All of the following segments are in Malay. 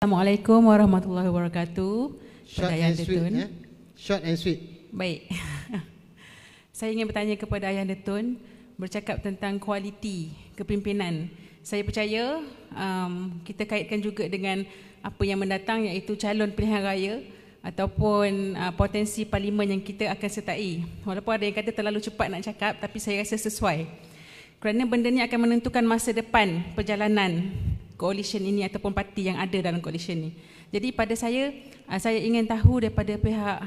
Assalamualaikum warahmatullahi wabarakatuh. Short and sweet, Short and sweet. Baik. Saya ingin bertanya kepada Ayah Tun bercakap tentang kualiti kepimpinan. Saya percaya kita kaitkan juga dengan apa yang mendatang, iaitu calon pilihan raya ataupun potensi parlimen yang kita akan sertai. Walaupun ada yang kata terlalu cepat nak cakap, tapi saya rasa sesuai. Kerana benda ni akan menentukan masa depan perjalanan coalition ini ataupun parti yang ada dalam coalition ini. Jadi pada saya ingin tahu daripada pihak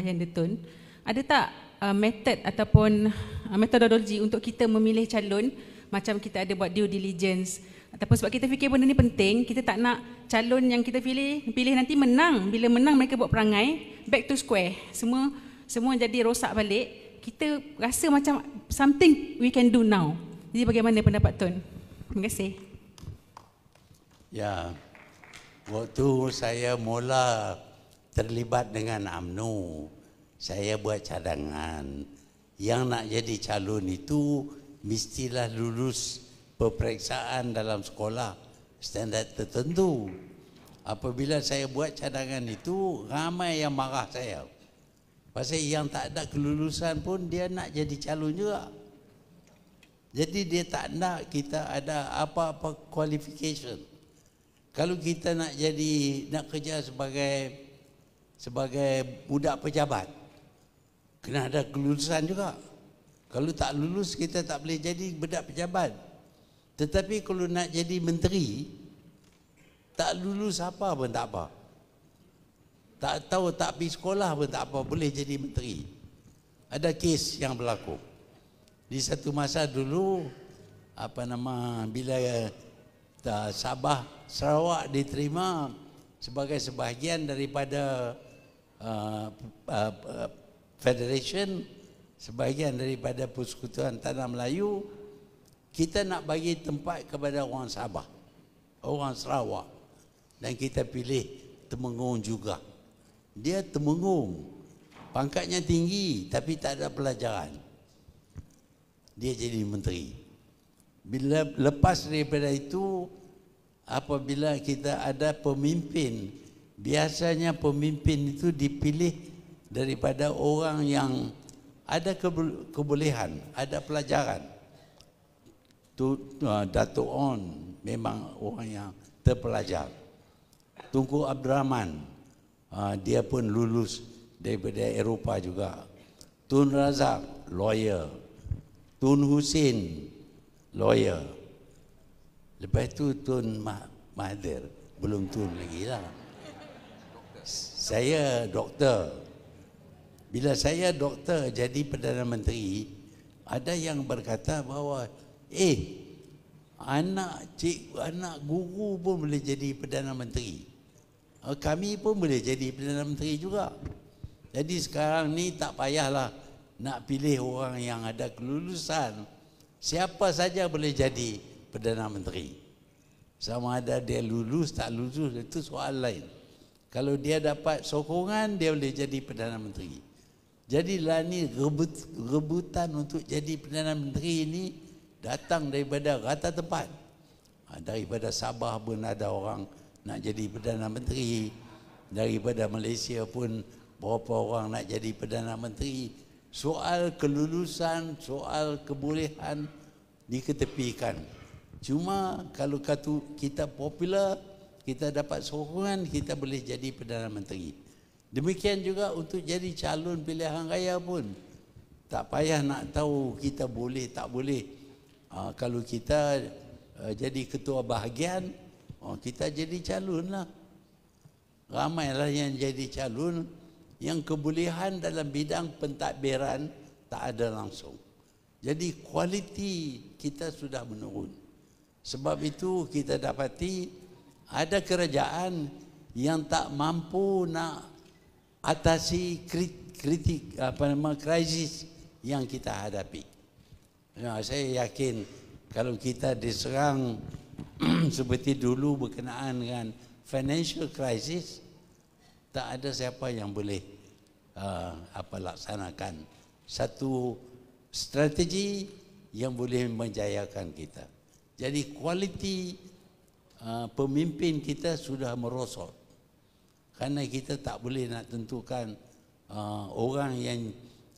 Ayah Tun, ada tak metod ataupun metodologi untuk kita memilih calon, macam kita ada buat due diligence, ataupun sebab kita fikir benda ni penting, kita tak nak calon yang kita pilih nanti menang. Bila menang mereka buat perangai, back to square, semua jadi rosak balik. Kita rasa macam something we can do now. Jadi bagaimana pendapat Tun? Terima kasih. Ya, waktu saya mula terlibat dengan UMNO, saya buat cadangan. Yang nak jadi calon itu mestilah lulus peperiksaan dalam sekolah standard tertentu. Apabila saya buat cadangan itu, ramai yang marah saya. Pasal yang tak ada kelulusan pun dia nak jadi calon juga. Jadi dia tak nak kita ada apa-apa qualification. Kalau kita nak kerja sebagai budak pejabat, kena ada kelulusan juga. Kalau tak lulus, kita tak boleh jadi budak pejabat. Tetapi kalau nak jadi menteri, tak lulus apa pun tak apa. Tak tahu, tak pergi sekolah pun tak apa, boleh jadi menteri. Ada kes yang berlaku. Di satu masa dulu, bila Sabah Sarawak diterima sebagai sebahagian daripada Federation, sebahagian daripada Persekutuan Tanah Melayu, kita nak bagi tempat kepada orang Sabah, orang Sarawak, dan kita pilih Temenggong juga. Dia Temenggong, pangkatnya tinggi tapi tak ada pelajaran. Dia jadi menteri. Bila lepas daripada itu, apabila kita ada pemimpin, biasanya pemimpin itu dipilih daripada orang yang ada kebolehan, ada pelajaran. Datuk On memang orang yang terpelajar. Tunku Abdul Rahman, dia pun lulus daripada Eropah juga. Tun Razak, lawyer. Tun Hussein, lawyer. Lepas itu Tun Mahathir, belum Tun lagi lah. Saya doktor. Bila saya doktor jadi Perdana Menteri, ada yang berkata bahawa anak guru pun boleh jadi Perdana Menteri. Kami pun boleh jadi Perdana Menteri juga. Jadi sekarang ni tak payahlah nak pilih orang yang ada kelulusan. Siapa saja boleh jadi Perdana Menteri. Sama ada dia lulus tak lulus, itu soal lain. Kalau dia dapat sokongan, dia boleh jadi Perdana Menteri. Jadilah ni rebutan untuk jadi Perdana Menteri ini datang daripada rata tempat. Daripada Sabah pun ada orang nak jadi Perdana Menteri. Daripada Malaysia pun berapa orang nak jadi Perdana Menteri. Soal kelulusan, soal kebolehan diketepikan. Cuma kalau kita popular, kita dapat sokongan, kita boleh jadi Perdana Menteri. Demikian juga untuk jadi calon pilihan raya pun. Tak payah nak tahu kita boleh tak boleh. Kalau kita jadi ketua bahagian, kita jadi calon lah. Ramailah yang jadi calon yang kebolehan dalam bidang pentadbiran tak ada langsung. Jadi kualiti kita sudah menurun. Sebab itu kita dapati ada kerajaan yang tak mampu nak atasi krisis yang kita hadapi. Saya yakin kalau kita diserang seperti dulu berkenaan dengan financial crisis, tak ada siapa yang boleh laksanakan satu strategi yang boleh menjayakan kita. Jadi kualiti pemimpin kita sudah merosot. Karena kita tak boleh nak tentukan orang yang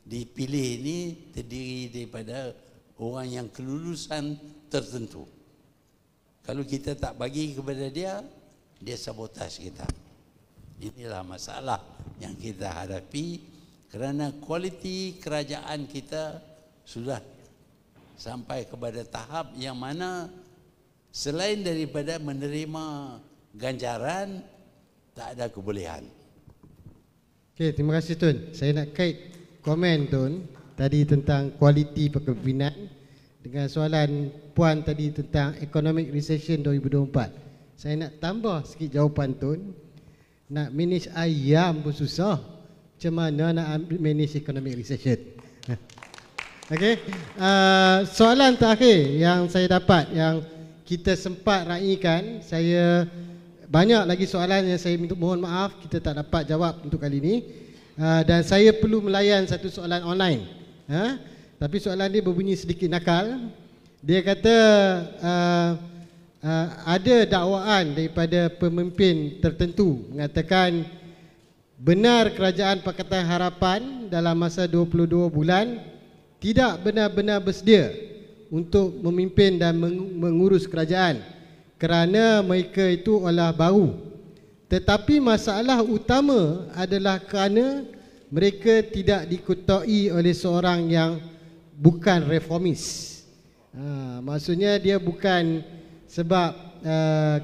dipilih ini terdiri daripada orang yang kelulusan tertentu. Kalau kita tak bagi kepada dia, dia sabotaj kita. Inilah masalah yang kita hadapi kerana kualiti kerajaan kita sudah sampai kepada tahap yang mana selain daripada menerima ganjaran, tak ada kebolehan. Okey, terima kasih Tun. Saya nak kait komen Tun tadi tentang kualiti kepimpinan dengan soalan Puan tadi tentang economic recession 2024. Saya nak tambah sikit jawapan Tun. Nak manage ayam pun susah, macam mana nak manage economic recession? Okey, soalan terakhir yang saya dapat, yang kita sempat raikan, saya banyak lagi soalan yang saya mohon maaf kita tak dapat jawab untuk kali ini, dan saya perlu melayan satu soalan online. Tapi soalan dia berbunyi sedikit nakal. Dia kata ada dakwaan daripada pemimpin tertentu mengatakan benar Kerajaan Pakatan Harapan dalam masa 22 bulan tidak benar-benar bersedia untuk memimpin dan mengurus kerajaan kerana mereka itu adalah baru. Tetapi masalah utama adalah kerana mereka tidak dikutai oleh seorang yang bukan reformis. Maksudnya dia bukan sebab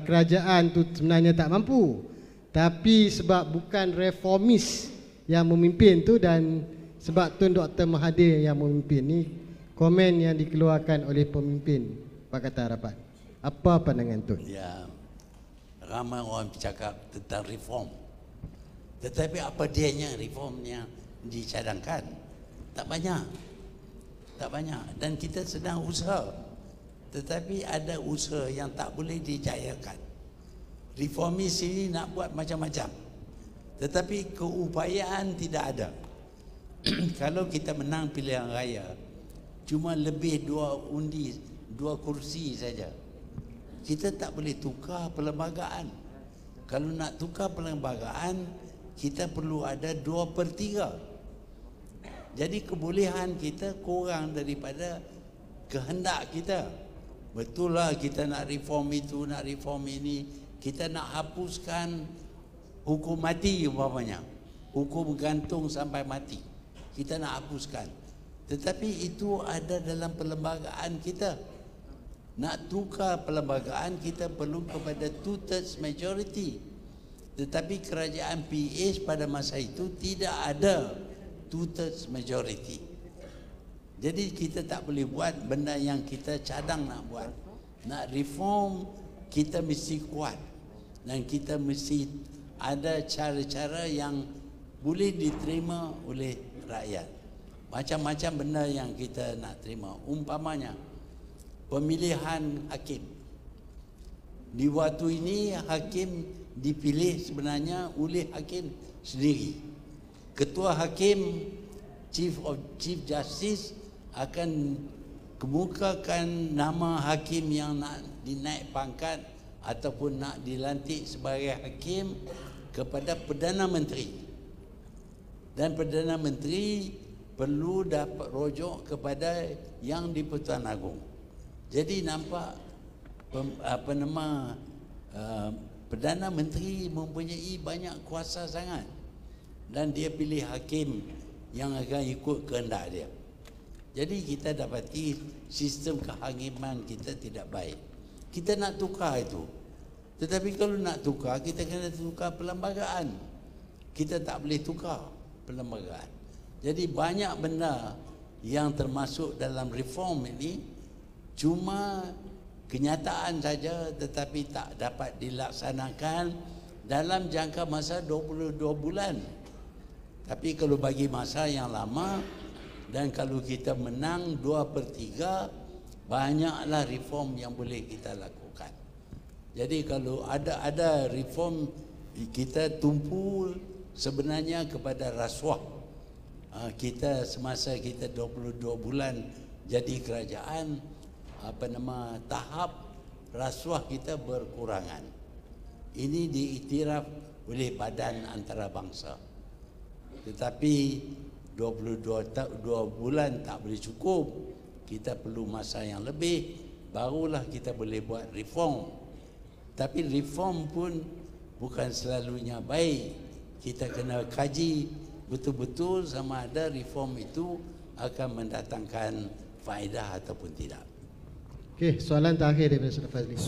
kerajaan tu sebenarnya tak mampu, tapi sebab bukan reformis yang memimpin tu, dan sebab Tun Dr. Mahathir yang memimpin. Ni komen yang dikeluarkan oleh pemimpin Pakatan Harapan. Apa pandangan Tun? Ya, ramai orang bercakap tentang reform. Tetapi apa dianya reform yang dicadangkan? Tak banyak. Tak banyak. Dan kita sedang usaha. Tetapi ada usaha yang tak boleh dijayakan. Reformis ini nak buat macam-macam, tetapi keupayaan tidak ada. Kalau kita menang pilihan raya, cuma lebih 2 kursi saja, kita tak boleh tukar perlembagaan. Kalau nak tukar perlembagaan, kita perlu ada 2/3. Jadi kebolehan kita kurang daripada kehendak kita. Betul lah kita nak reform itu, nak reform ini. Kita nak hapuskan hukum mati umpamanya, hukum gantung sampai mati. Kita nak hapuskan. Tetapi itu ada dalam perlembagaan kita. Nak tukar perlembagaan, kita perlu kepada 2/3 majority. Tetapi kerajaan PH pada masa itu tidak ada 2/3 majority. Jadi kita tak boleh buat benda yang kita cadang nak buat. Nak reform, kita mesti kuat. Dan kita mesti ada cara-cara yang boleh diterima oleh rakyat. Macam-macam benda yang kita nak terima. Umpamanya, pemilihan hakim. Di waktu ini, hakim dipilih sebenarnya oleh hakim sendiri. Ketua hakim, Chief Justice, akan kemukakan nama hakim yang nak dinaik pangkat ataupun nak dilantik sebagai hakim kepada Perdana Menteri. Dan Perdana Menteri perlu dapat rujuk kepada Yang di-Pertuan Agong. Jadi nampak Perdana Menteri mempunyai banyak kuasa sangat, dan dia pilih hakim yang akan ikut kehendak dia. Jadi kita dapati sistem kehakiman kita tidak baik. Kita nak tukar itu. Tetapi kalau nak tukar, kita kena tukar perlembagaan. Kita tak boleh tukar perlembagaan. Jadi banyak benda yang termasuk dalam reform ini cuma kenyataan saja, tetapi tak dapat dilaksanakan dalam jangka masa 22 bulan. Tapi kalau bagi masa yang lama, dan kalau kita menang 2/3, banyaklah reform yang boleh kita lakukan. Jadi kalau ada reform, kita tumpu sebenarnya kepada rasuah. Kita semasa kita 22 bulan jadi kerajaan, tahap rasuah kita berkurangan. Ini diiktiraf oleh Badan Antarabangsa. Tetapi 22 bulan tak boleh cukup. Kita perlu masa yang lebih, barulah kita boleh buat reform. Tapi reform pun bukan selalunya baik. Kita kena kaji betul-betul sama ada reform itu akan mendatangkan faedah ataupun tidak. Okey, soalan terakhir daripada Saudara Fazli.